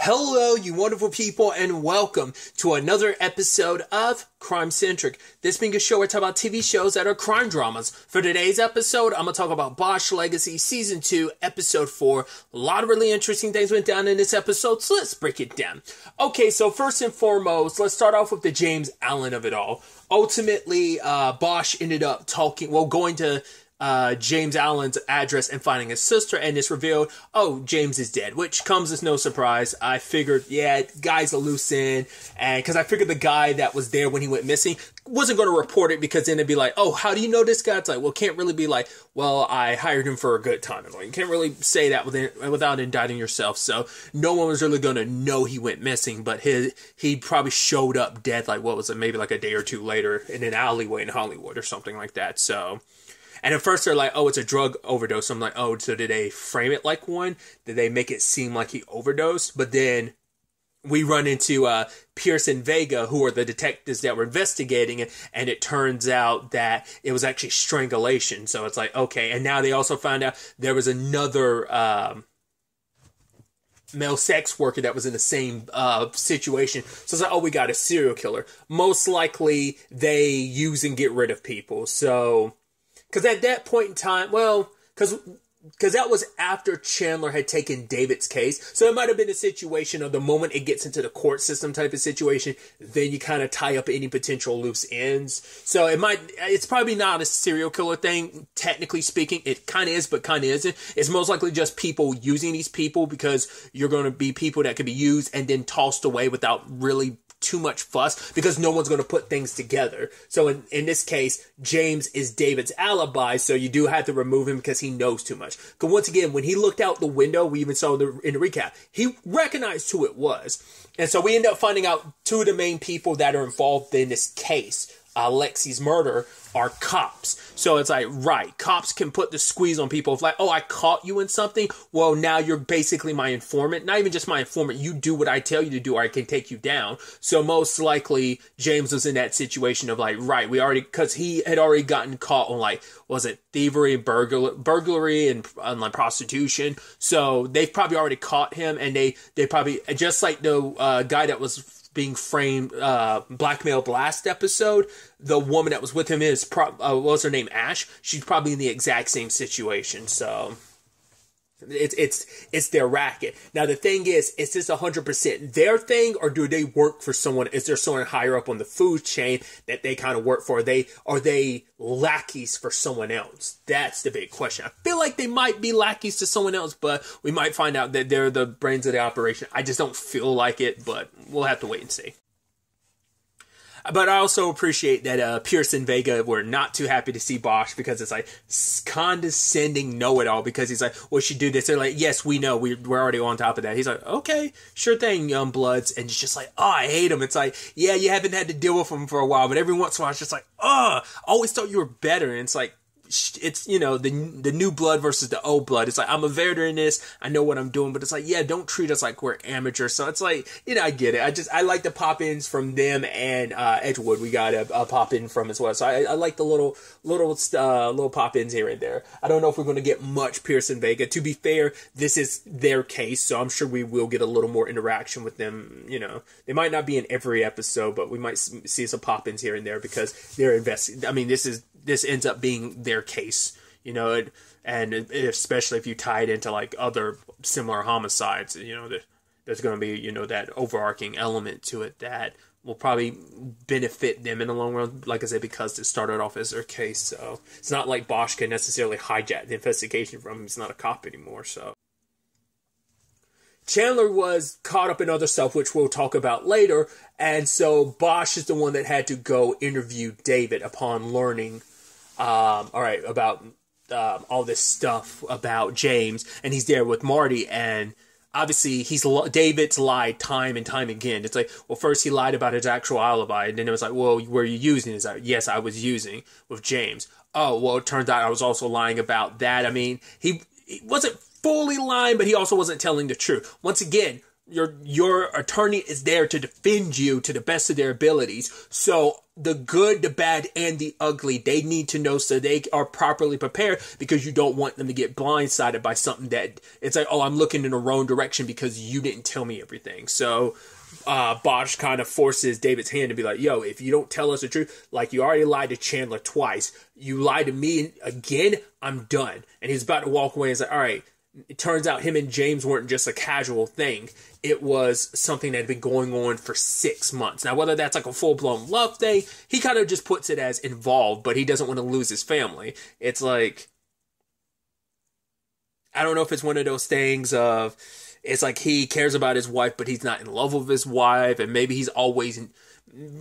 Hello, you wonderful people, and welcome to another episode of Crime Centric. This being a show where I talk about TV shows that are crime dramas. For today's episode, I'm going to talk about Bosch Legacy Season 2, Episode 4. A lot of really interesting things went down in this episode, so let's break it down. Okay, so first and foremost, let's start off with the James Allen of it all. Ultimately, Bosch ended up going to James Allen's address and finding his sister, and it's revealed, oh, James is dead, which comes as no surprise. I figured, yeah, guy's a loose end, and because I figured the guy that was there when he went missing wasn't going to report it, because then it'd be like, oh, how do you know this guy? It's like, well, can't really be like, well, I hired him for a good time. Like, you can't really say that without indicting yourself, so no one was really going to know he went missing, but he probably showed up dead, like, what was it, maybe like a day or two later in an alleyway in Hollywood or something like that, so... And at first they're like, oh, it's a drug overdose. I'm like, oh, so did they frame it like one? Did they make it seem like he overdosed? But then we run into Pierce and Vega, who are the detectives that were investigating it, and it turns out that it was actually strangulation. So it's like, okay. And now they also found out there was another male sex worker that was in the same situation. So it's like, oh, we got a serial killer. Most likely they use and get rid of people. So... Because at that point in time, well, because that was after Chandler had taken David's case. So it might have been a situation of the moment it gets into the court system type of situation, then you kind of tie up any potential loose ends. So it's probably not a serial killer thing, technically speaking. It kind of is, but kind of isn't. It's most likely just people using these people, because you're going to be people that can be used and then tossed away without really too much fuss, because no one's going to put things together. So in this case, James is David's alibi, so you do have to remove him because he knows too much. Because once again, when he looked out the window, we even saw in the recap, he recognized who it was. And so we end up finding out two of the main people that are involved in this case, Lexi's murder, are cops. So it's like, right, cops can put the squeeze on people. It's like, oh, I caught you in something. Well, now you're basically my informant. Not even just my informant. You do what I tell you to do, or I can take you down. So most likely James was in that situation of like, right, because he had already gotten caught on like, was it thievery, burglary, and like prostitution. So they've probably already caught him, and they probably, just like the guy that was being framed, blackmailed last episode, the woman that was with him what was her name, Ash? She's probably in the exact same situation, so it's their racket. Now the thing is this 100% their thing, or do they work for someone? Is there someone higher up on the food chain that they kind of work for? Are they lackeys for someone else? That's the big question. I feel like they might be lackeys to someone else, but we might find out that they're the brains of the operation. I just don't feel like it, but we'll have to wait and see. But I also appreciate that Pierce and Vega were not too happy to see Bosch, because it's like condescending know-it-all, because he's like, well, she do this. They're like, yes, we know. We're already on top of that. He's like, okay, sure thing, young bloods. And it's just like, oh, I hate him. It's like, yeah, you haven't had to deal with him for a while, but every once in a while it's just like, oh, I always thought you were better. And it's like, it's, the new blood versus the old blood. It's like, I'm a veteran in this, I know what I'm doing, but it's like, yeah, don't treat us like we're amateurs. So it's like, I get it. I like the pop-ins from them, and Edgewood we got a pop-in from as well. So I like the little pop-ins here and there. I don't know if we're going to get much Pierce and Vega. To be fair, this is their case, so I'm sure we will get a little more interaction with them. They might not be in every episode, but we might see some pop-ins here and there, because they're investing. I mean, this ends up being their case, and especially if you tie it into like other similar homicides, there's going to be, that overarching element to it that will probably benefit them in the long run, like I said, because it started off as their case. So it's not like Bosch can necessarily hijack the investigation from him. He's not a cop anymore, so. Chandler was caught up in other stuff, which we'll talk about later, and so Bosch is the one that had to go interview David upon learning about all this stuff about James, and he's there with Marty, and obviously David's lied time and time again. It's like, well, first he lied about his actual alibi, and then it was like, well, were you using? It's like, yes, I was using with James. Oh, well, it turns out I was also lying about that. I mean, he wasn't fully lying, but he also wasn't telling the truth. Once again, your attorney is there to defend you to the best of their abilities. So the good, the bad, and the ugly. They need to know so they are properly prepared, because you don't want them to get blindsided by something that it's like, oh, I'm looking in the wrong direction because you didn't tell me everything. So Bosch kind of forces David's hand to be like, yo, if you don't tell us the truth, like you already lied to Chandler twice, you lied to me again, I'm done. And he's about to walk away and he's like, all right. It turns out him and James weren't just a casual thing. It was something that had been going on for 6 months. Now, whether that's like a full-blown love thing, he kind of just puts it as involved, but he doesn't want to lose his family. It's like, I don't know if it's one of those things of, it's like he cares about his wife, but he's not in love with his wife, and maybe he's always,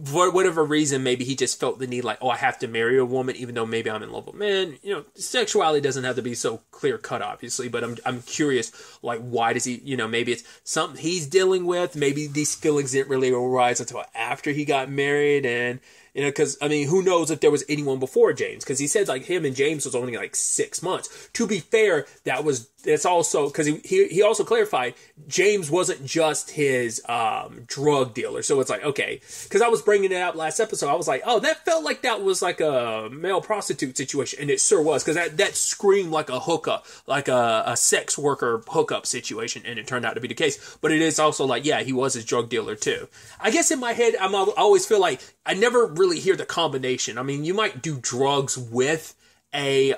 for whatever reason, maybe he just felt the need like, oh, I have to marry a woman, even though maybe I'm in love with men. You know, sexuality doesn't have to be so clear cut, obviously, but I'm curious, like, why does he, maybe it's something he's dealing with. Maybe these feelings didn't really arise until after he got married, and because, who knows if there was anyone before James, because he said, like, him and James was only, like, 6 months. To be fair, it's also, because he also clarified, James wasn't just his drug dealer, so it's like, okay, because I was bringing it up last episode, I was like, oh, that felt like that was, like, a male prostitute situation, and it sure was, because that screamed like a hookup, like a sex worker hookup situation, and it turned out to be the case, but it is also like, yeah, he was his drug dealer, too. I guess in my head, I always feel like, I never really hear the combination. You might do drugs with the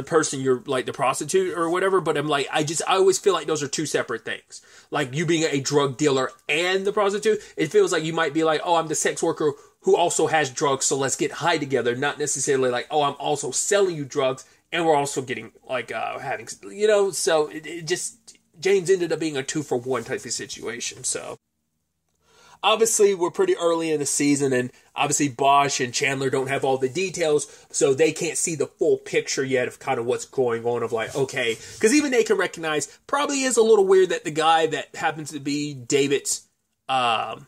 person you're like the prostitute or whatever, but I'm like, I always feel like those are two separate things. Like you being a drug dealer and the prostitute, it feels like you might be like, oh, I'm the sex worker who also has drugs, so let's get high together. Not necessarily like, oh, I'm also selling you drugs and we're also getting like having, so it just, James ended up being a 2-for-1 type of situation. So obviously we're pretty early in the season, and obviously Bosch and Chandler don't have all the details, so they can't see the full picture yet of kind of what's going on, of like, okay, because even they can recognize probably is a little weird that the guy that happens to be David's alibi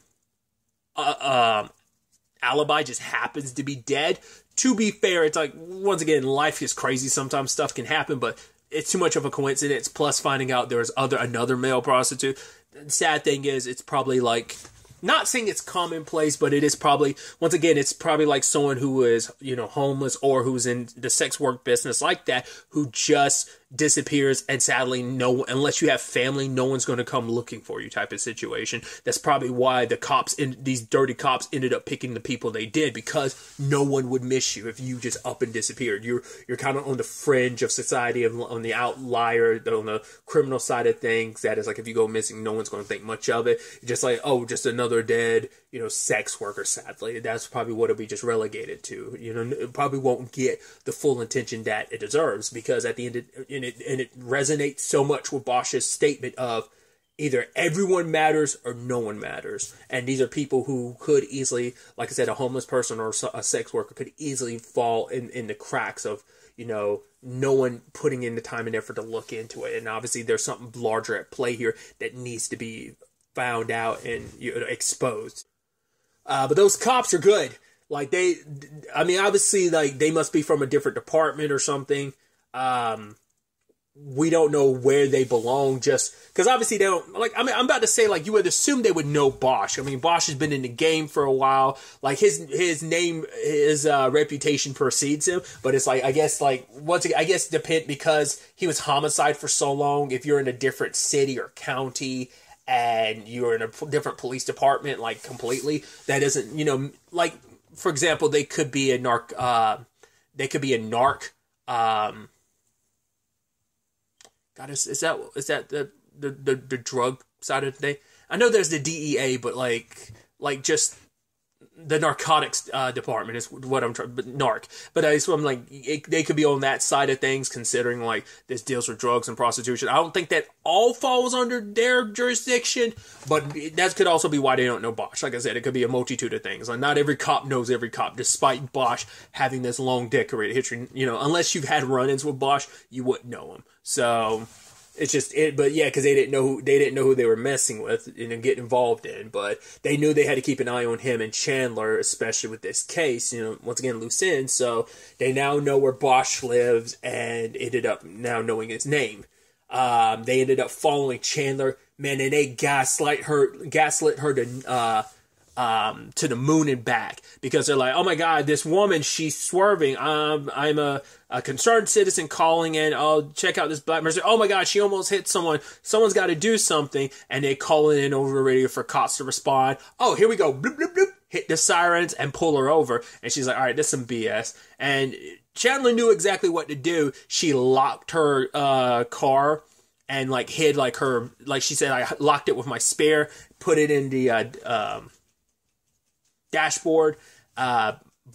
just happens to be dead. To be fair, it's like, once again, life is crazy. Sometimes stuff can happen, but it's too much of a coincidence. Plus, finding out there was another male prostitute. The sad thing is, it's probably like, not saying it's commonplace, but it is probably, once again, it's probably like someone who is, homeless or who's in the sex work business like that, who just disappears, and sadly, unless you have family, no one's going to come looking for you type of situation. That's probably why these dirty cops ended up picking the people they did, because no one would miss you if you just up and disappeared. You're kind of on the fringe of society, on the outlier, on the criminal side of things. That is like, if you go missing, no one's going to think much of it. Just like, oh, just another dead, sex worker, sadly. That's probably what it'll be just relegated to. It probably won't get the full attention that it deserves, because at the end, it resonates so much with Bosch's statement of either everyone matters or no one matters. And these are people who could easily, like I said, a homeless person or a sex worker could easily fall in the cracks of, no one putting in the time and effort to look into it. And obviously there's something larger at play here that needs to be found out and exposed. But those cops are good. Like obviously, like, they must be from a different department or something. We don't know where they belong, just because obviously they don't, like, I'm about to say, like, you would assume they would know Bosch. Bosch has been in the game for a while. Like, his name, his reputation precedes him, but it's like, I guess, like, once again, I guess depend, because he was homicide for so long, if you're in a different city or county, and you're in a different police department, like, completely, that isn't, like, for example, they could be a narc, God, is that the drug side of the thing? I know there's the DEA, but like just the narcotics department is what I'm trying, but narc. But I'm like, they could be on that side of things, considering like this deals with drugs and prostitution. I don't think that all falls under their jurisdiction, but that could also be why they don't know Bosch. Like I said, it could be a multitude of things. Like, not every cop knows every cop, despite Bosch having this long decorated history. Unless you've had run-ins with Bosch, you wouldn't know him. So it's just it, but yeah, because they didn't know who they were messing with and get involved in, but they knew they had to keep an eye on him and Chandler, especially with this case. Once again, loose ends. So they now know where Bosch lives and ended up now knowing his name. They ended up following Chandler, man, and they gaslit her to the moon and back, because they're like, oh my God, this woman, she's swerving. I'm a concerned citizen calling in. Oh, check out this black mercy. Oh my God, she almost hit someone. Someone's got to do something. And they call in over the radio for cops to respond. Oh, here we go. Bloop, bloop, bloop. Hit the sirens and pull her over. And she's like, all right, this is some BS. And Chandler knew exactly what to do. She locked her car and like hid like her, like she said, I locked it with my spare, put it in the dashboard,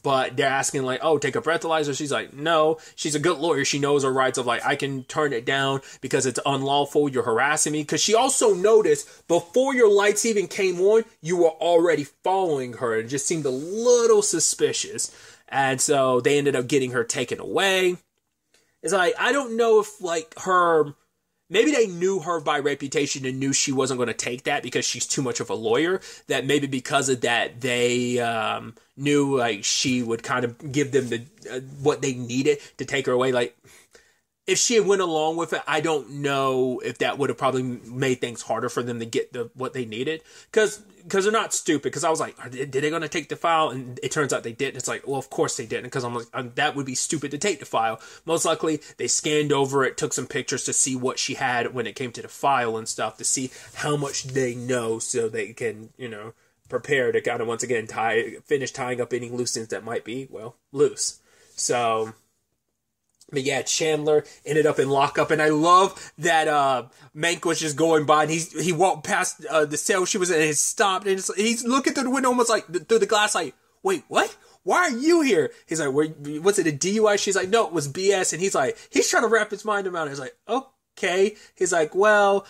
but they're asking like, oh, take a breathalyzer. She's like, no. She's a good lawyer. She knows her rights of like, I can turn it down because it's unlawful. You're harassing me. Because she also noticed before your lights even came on, you were already following her. It just seemed a little suspicious. And so they ended up getting her taken away. It's like, I don't know if like her... Maybe they knew her by reputation and knew she wasn't going to take that because she's too much of a lawyer. That maybe because of that, they knew like she would kind of give them the what they needed to take her away. Like, if she had went along with it, I don't know if that would have probably made things harder for them to get what they needed. Because they're not stupid. Because I was like, did they going to take the file? And it turns out they didn't. It's like, well, of course they didn't. Because I'm like, that would be stupid to take the file. Most likely, they scanned over it, took some pictures to see what she had when it came to the file and stuff, to see how much they know so they can, prepare to kind of, once again, finish tying up any loose ends that might be, well, loose. So... But yeah, Chandler ended up in lockup, and I love that Mank was just going by, and he walked past the cell she was in, and he stopped, and he's looking through the window almost like, through the glass, like, wait, what? Why are you here? He's like, was it a DUI? She's like, no, it was BS, and he's trying to wrap his mind around it. He's like, okay. He's like, well,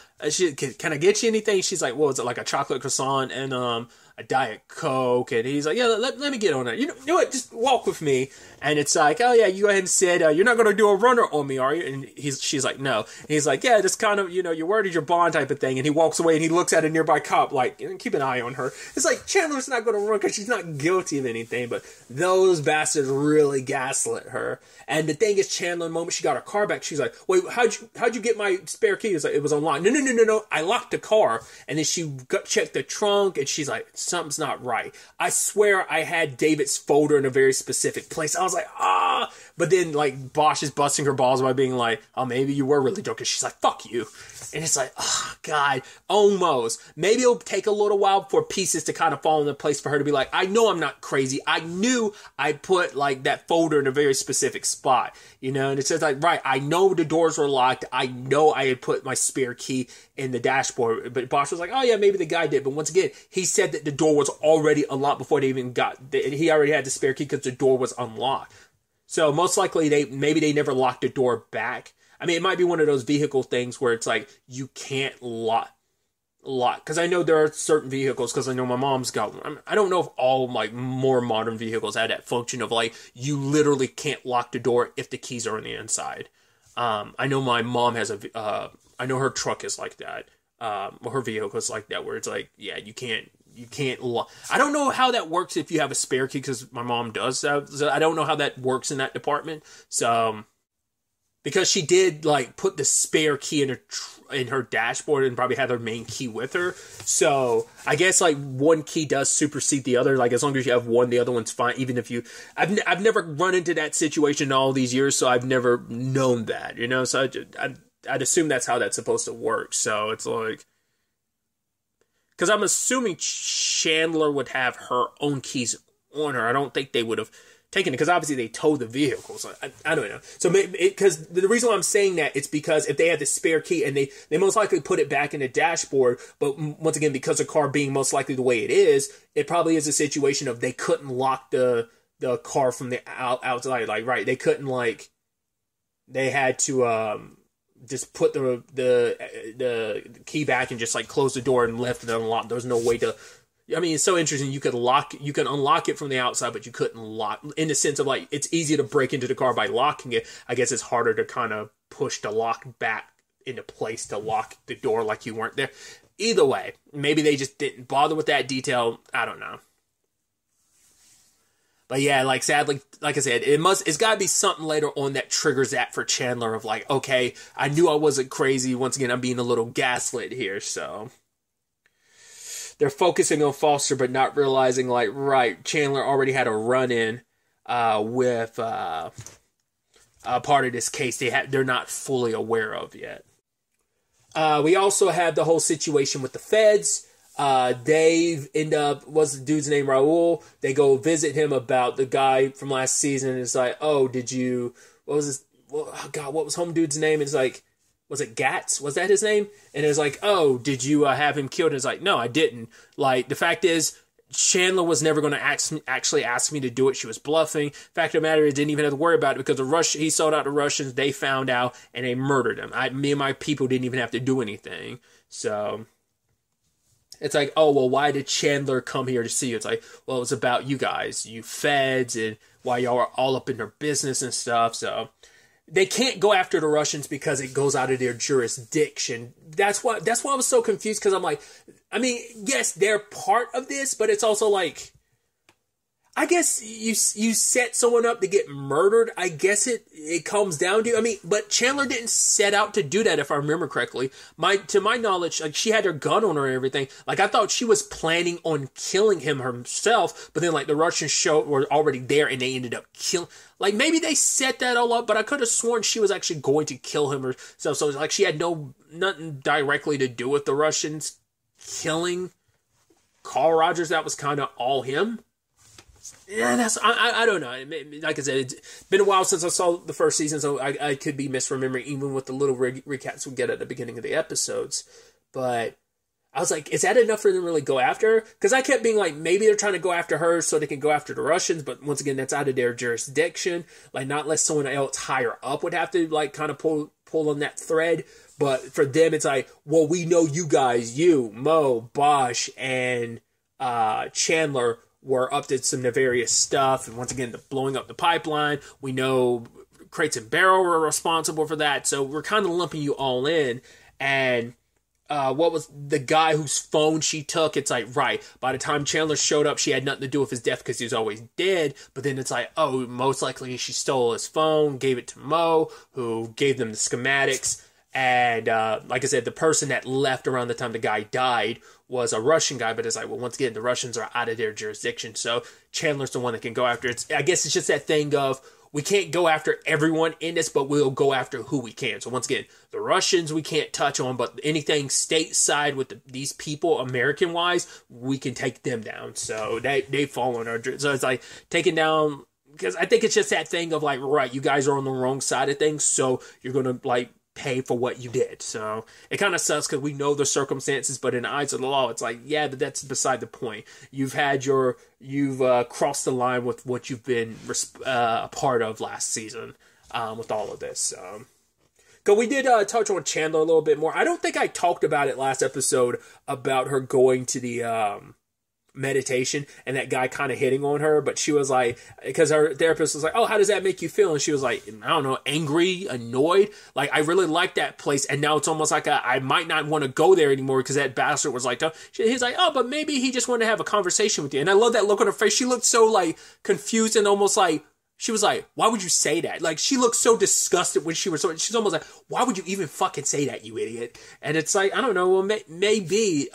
can I get you anything? She's like, well, is it like a chocolate croissant and a Diet Coke? And he's like, yeah, let me get on it. You know what? Just walk with me. And it's like, oh yeah, you go ahead and sit. You're not going to do a runner on me, are you? And she's like, no. And he's like, yeah, just kind of, you're worried is your bond type of thing. And he walks away and he looks at a nearby cop like, keep an eye on her. It's like, Chandler's not going to run because she's not guilty of anything. But those bastards really gaslit her. And the thing is, Chandler, the moment she got her car back, she's like, wait, how'd you get my spare key? It's like, it was online. No. I locked the car. And then she checked the trunk and she's like, something's not right. I swear I had David's folder in a very specific place. I was like, but then like Bosch is busting her balls by being like, oh, maybe you were really drunk. And she's like, fuck you. And it's like, oh God, almost. Maybe it'll take a little while for pieces to kind of fall into place for her to be like, I know I'm not crazy. I knew I put like that folder in a very specific spot, and it says like, right, I know the doors were locked. I know I had put my spare key in the dashboard, but Bosch was like, oh yeah, maybe the guy did. But once again, he said that the door was already unlocked before they even he already had the spare key because the door was unlocked. So most likely maybe they never locked the door back. I mean, it might be one of those vehicle things where it's like, you can't lock. Because I know there are certain vehicles, because I know my mom's got one. I don't know if all like more modern vehicles have that function of like, you literally can't lock the door if the keys are on the inside. I know my mom has I know her truck is like that. Her vehicle is like that, where it's like, yeah, you can't lock. I don't know how that works if you have a spare key, because my mom does. So I don't know how that works in that department. So, because she did like put the spare key in her dashboard and probably had her main key with her. So I guess like one key does supersede the other. Like as long as you have one, the other one's fine. Even if I've never run into that situation in all these years, so I've never known that. So I'd assume that's how that's supposed to work. So it's like, because I'm assuming Chandler would have her own keys on her. I don't think they would have taken it, because obviously they towed the vehicle. So I don't know. So because the reason why I'm saying that, it's because if they had the spare key and they most likely put it back in the dashboard, but once again, because the car being most likely the way it is, it probably is a situation of they couldn't lock the car from the outside. Like, right, they couldn't they had to just put the key back and just like close the door and left it unlocked. There was no way to. I mean, it's so interesting. You can unlock it from the outside, but you couldn't lock, in the sense of like, it's easy to break into the car by locking it. I guess it's harder to kind of push the lock back into place to lock the door like you weren't there. Either way, maybe they just didn't bother with that detail. I don't know. But yeah, like sadly, like I said, it's got to be something later on that triggers that for Chandler of like, okay, I knew I wasn't crazy. Once again, I'm being a little gaslit here, so they're focusing on Foster, but not realizing like, right, Chandler already had a run-in with a part of this case they're not fully aware of yet. We also have the whole situation with the feds. Dave end up, what's the dude's name, Raul? They go visit him about the guy from last season. And it's like, oh, did you, what was this, oh God, what was home dude's name? It's like, was it Gatz? Was that his name? And it's like, oh, did you have him killed? And it's like, no, I didn't. Like, the fact is, Chandler was never going to actually ask me to do it. She was bluffing. Fact of the matter is, didn't even have to worry about it because he sold out the Russians. They found out and they murdered him. Me and my people didn't even have to do anything. So it's like, oh, well, why did Chandler come here to see you? It's like, well, it was about you guys, you feds, and why y'all are all up in their business and stuff. So they can't go after the Russians because it goes out of their jurisdiction. That's why I was so confused, because I'm like, I mean, yes, they're part of this, but it's also like, I guess you set someone up to get murdered. I guess it comes down to, I mean, but Chandler didn't set out to do that, if I remember correctly. To my knowledge, like, she had her gun on her and everything. Like, I thought she was planning on killing him herself, but then like the Russians were already there and they ended up killing. Like, maybe they set that all up, but I could have sworn she was actually going to kill him herself. So it's like she had nothing directly to do with the Russians killing Carl Rogers. That was kind of all him. Yeah, I don't know. Like I said, it's been a while since I saw the first season, so I could be misremembering even with the little recaps we get at the beginning of the episodes. But I was like, is that enough for them to really go after her? Because I kept being like, maybe they're trying to go after her so they can go after the Russians, but once again, that's out of their jurisdiction. Like, not unless someone else higher up would have to like kind of pull on that thread. But for them, it's like, well, we know you guys, Mo, Bosch, and Chandler were up to some nefarious stuff. And once again, the blowing up the pipeline. We know Crates and Barrel were responsible for that. So we're kind of lumping you all in. And what was the guy whose phone she took? It's like, right, by the time Chandler showed up, she had nothing to do with his death because he was always dead. But then it's like, oh, most likely she stole his phone, gave it to Mo, who gave them the schematics. And like I said, the person that left around the time the guy died was a Russian guy. But it's like, well, once again, the Russians are out of their jurisdiction. So Chandler's the one that can go after it. I guess it's just that thing of, we can't go after everyone in this, but we'll go after who we can. So once again, the Russians we can't touch on, but anything stateside with these people, American-wise, we can take them down. So they fall on our... So it's like taking down... Because I think it's just that thing of like, right, you guys are on the wrong side of things, so you're going to like pay for what you did. So it kind of sucks because we know the circumstances, but in the eyes of the law, it's like, yeah, but that's beside the point. You've crossed the line with what you've been a part of last season with all of this. Because we did touch on Chandler a little bit more. I don't think I talked about it last episode about her going to the meditation and that guy kind of hitting on her, but she was like, because her therapist was like, oh, how does that make you feel? And she was like, I don't know, angry, annoyed. Like, I really like that place, and now it's almost like I might not want to go there anymore because that bastard was like, he's like, oh, but maybe he just wanted to have a conversation with you. And I love that look on her face. She looked so like confused and almost like, she was like, why would you say that? Like, she looked so disgusted when she's almost like, why would you even fucking say that, you idiot? And it's like, I don't know, well, maybe,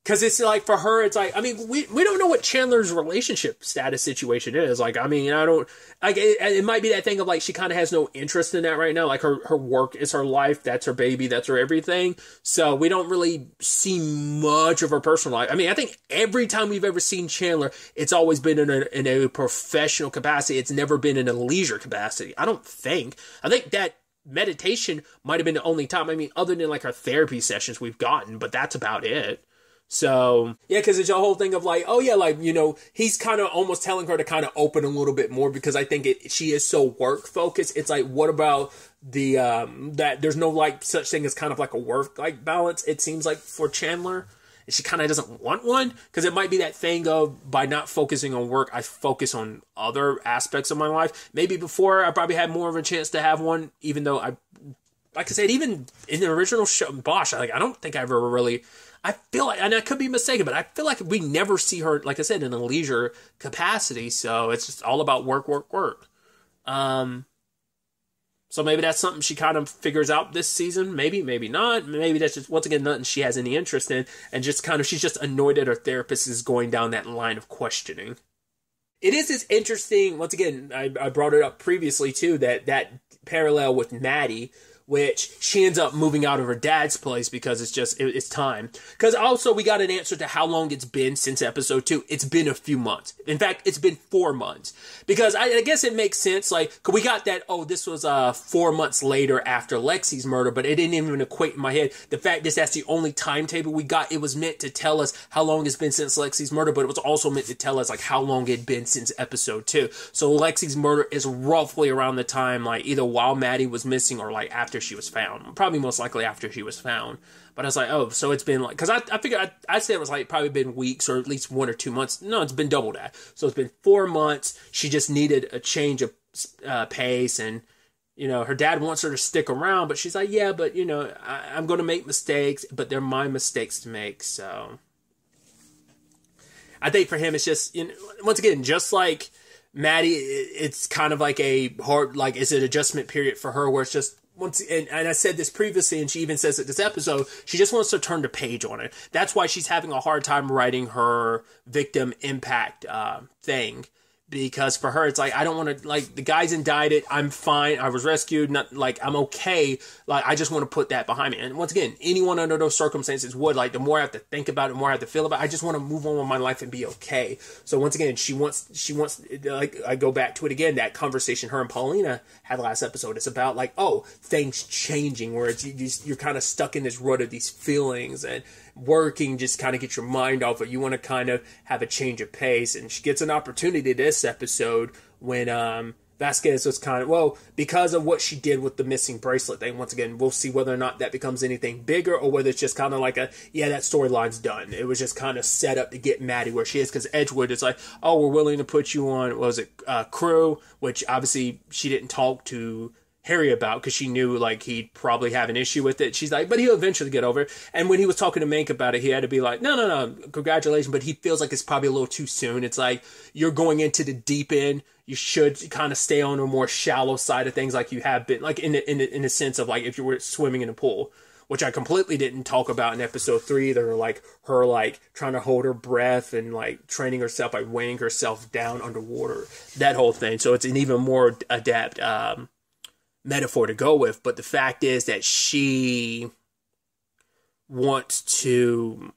because it's like, for her, it's like, I mean, we don't know what Chandler's relationship status situation is. Like, I mean, I don't, like, it might be that thing of like, she kind of has no interest in that right now. Like, her work is her life. That's her baby. That's her everything. So we don't really see much of her personal life. I mean, I think every time we've ever seen Chandler, it's always been in a professional capacity. It's never been in a leisure capacity. I think that meditation might have been the only time. I mean, other than like our therapy sessions we've gotten, but that's about it. So, yeah, because it's a whole thing of like, oh yeah, like, you know, he's kind of almost telling her to kind of open a little bit more because I think she is so work focused. It's like, what about the, that there's no like such thing as kind of like a work like balance, it seems like, for Chandler. And she kind of doesn't want one because it might be that thing of, by not focusing on work, I focus on other aspects of my life. Maybe before I probably had more of a chance to have one, even though I like I said, even in the original show, Bosch, like, I don't think I ever really, I feel like, and I could be mistaken, but I feel like we never see her, like I said, in a leisure capacity. So it's just all about work, work, work. So maybe that's something she kind of figures out this season. Maybe, maybe not. Maybe that's just, once again, nothing she has any interest in. And just kind of, she's just annoyed that her therapist is going down that line of questioning. It is this interesting, once again, I brought it up previously too, that parallel with Maddie, which she ends up moving out of her dad's place because it's time. Because also we got an answer to how long it's been since episode 2. It's been a few months. In fact, it's been 4 months. Because I guess it makes sense, like, cause we got that, this was 4 months later after Lexi's murder, but it didn't even equate in my head. The fact is that's the only timetable we got. It was meant to tell us how long it's been since Lexi's murder, but it was also meant to tell us, like, how long it had been since episode 2. So Lexi's murder is roughly around the time, like, either while Maddie was missing or, like, after she was found. Probably most likely after she was found. But I was like, so it's been like, because I figured, I'd say it was like probably been weeks or at least 1 or 2 months. No, it's been double that. So it's been 4 months. She just needed a change of pace, and, her dad wants her to stick around, but she's like, yeah, but, I'm going to make mistakes, but they're my mistakes to make. So I think for him, it's just, once again, just like Maddie, it's kind of like a hard, like, it's an adjustment period for her where it's just, and I said this previously, and she even says it this episode, she just wants to turn the page on it. That's why she's having a hard time writing her victim impact thing. Because for her, it's like, I don't want to, like, the guy's indicted, I'm fine, I was rescued, not, like, I'm okay, like, I just want to put that behind me. And once again, anyone under those circumstances would, like, the more I have to think about it, the more I have to feel about it, I just want to move on with my life and be okay. So once again, she wants, like, I go back to it again, that conversation her and Paulina had last episode, it's about, like, things changing, where it's, you're kind of stuck in this rut of these feelings, and working just kind of get your mind off it. You want to kind of have a change of pace, and she gets an opportunity this episode when Vasquez was kind of, because of what she did with the missing bracelet thing. Once again, we'll see whether or not that becomes anything bigger, or whether it's just kind of like that storyline's done. It was just kind of set up to get Maddie where she is, because Edgewood is like, we're willing to put you on, crew, which obviously she didn't talk to Harry about, because she knew, like, he'd probably have an issue with it. She's like, but he'll eventually get over it. And when he was talking to Mank about it, he had to be like, no, congratulations, but he feels like it's probably a little too soon. It's like, you're going into the deep end. You should kind of stay on a more shallow side of things, like you have been, like, in the sense of, like, if you were swimming in a pool, which I completely didn't talk about in episode 3 either, like, her, like, trying to hold her breath and, like, training herself by weighing herself down underwater, that whole thing. So it's an even more adept metaphor to go with. But the fact is that she wants to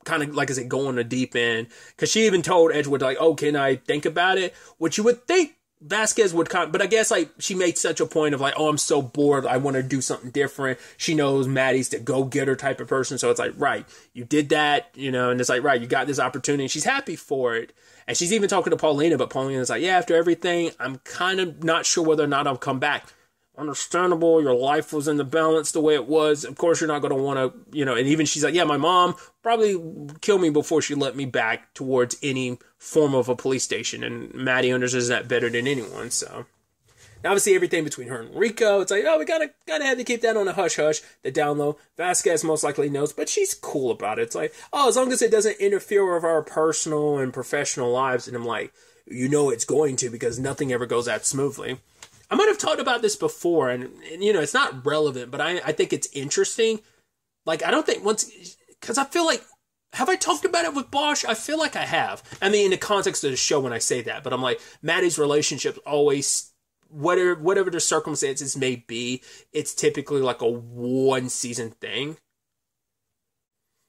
kind of, like I said, go on the deep end, because she even told Edgewood, like, can I think about it? Which you would think Vasquez would but I guess, like, she made such a point of, like, I'm so bored, I want to do something different. She knows Maddie's the go-getter type of person, so it's like, right, you did that, and it's like, right, you got this opportunity, and she's happy for it. And she's even talking to Paulina, but Paulina's like, after everything, I'm kind of not sure whether or not I'll come back. Understandable, your life was in the balance the way it was. Of course, you're not going to want to, and even she's like, my mom probably killed me before she let me back towards any form of a police station. And Maddie understands that better than anyone, so. Now, obviously, everything between her and Rico, it's like, we gotta have to keep that on a hush-hush, the down low. Vasquez most likely knows, but she's cool about it. It's like, as long as it doesn't interfere with our personal and professional lives. And I'm like, it's going to, because nothing ever goes that smoothly. I might have talked about this before, and it's not relevant, but I think it's interesting. Like, I don't think because I feel like, have I talked about it with Bosch? I feel like I have. I mean, in the context of the show when I say that, but I'm like, Maddie's relationship always, whatever the circumstances may be, it's typically like a 1-season thing.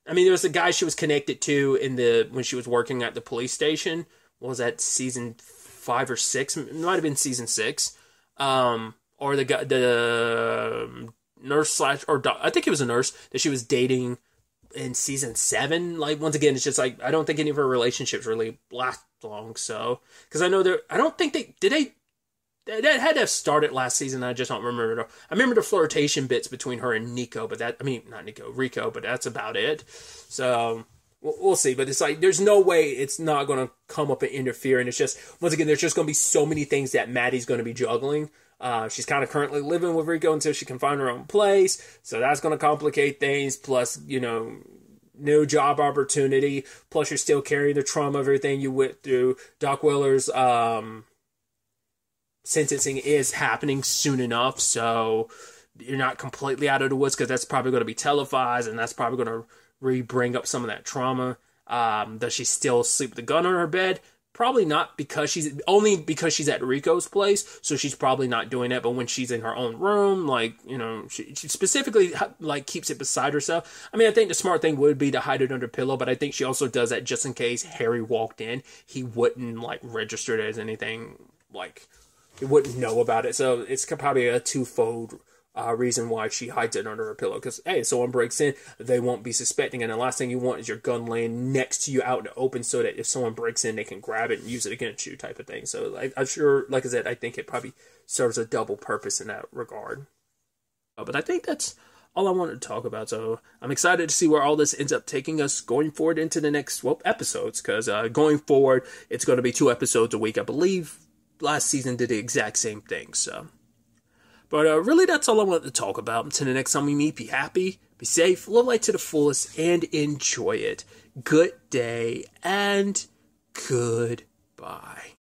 I mean, there was a guy she was connected to when she was working at the police station. What was that, season 5 or 6? It might have been season 6. Or the nurse I think it was a nurse that she was dating in season 7. Like, once again, it's just like, I don't think any of her relationships really last long. So, because I know I don't think that had to have started last season. I just don't remember it. I remember the flirtation bits between her and Rico, but that's about it. So we'll see. But it's like, there's no way it's not going to come up and interfere. And it's just, once again, there's just going to be so many things that Maddie's going to be juggling. She's kind of currently living with Rico until she can find her own place. So that's going to complicate things. Plus, new job opportunity. Plus, you're still carrying the trauma of everything you went through. Doc Weller's sentencing is happening soon enough. So you're not completely out of the woods, because that's probably going to be televised, and that's probably going to bring up some of that trauma. Does she still sleep with a gun on her bed? Probably not, because she's at Rico's place, so she's probably not doing that. But when she's in her own room, she specifically keeps it beside herself. I mean, I think the smart thing would be to hide it under a pillow, but I think she also does that just in case Harry walked in, he wouldn't register it as anything, he wouldn't know about it. So it's probably a twofold reason why she hides it under her pillow, because hey, if someone breaks in, they won't be suspecting, and the last thing you want is your gun laying next to you out in the open, so that if someone breaks in, they can grab it and use it against you, type of thing. So I'm sure, like I said, I think it probably serves a double purpose in that regard. But I think that's all I wanted to talk about. So I'm excited to see where all this ends up taking us going forward into the next episodes, because going forward, it's going to be 2 episodes a week. I believe last season did the exact same thing. So. But really, that's all I wanted to talk about. Until the next time we meet, be happy, be safe, live life to the fullest, and enjoy it. Good day, and goodbye.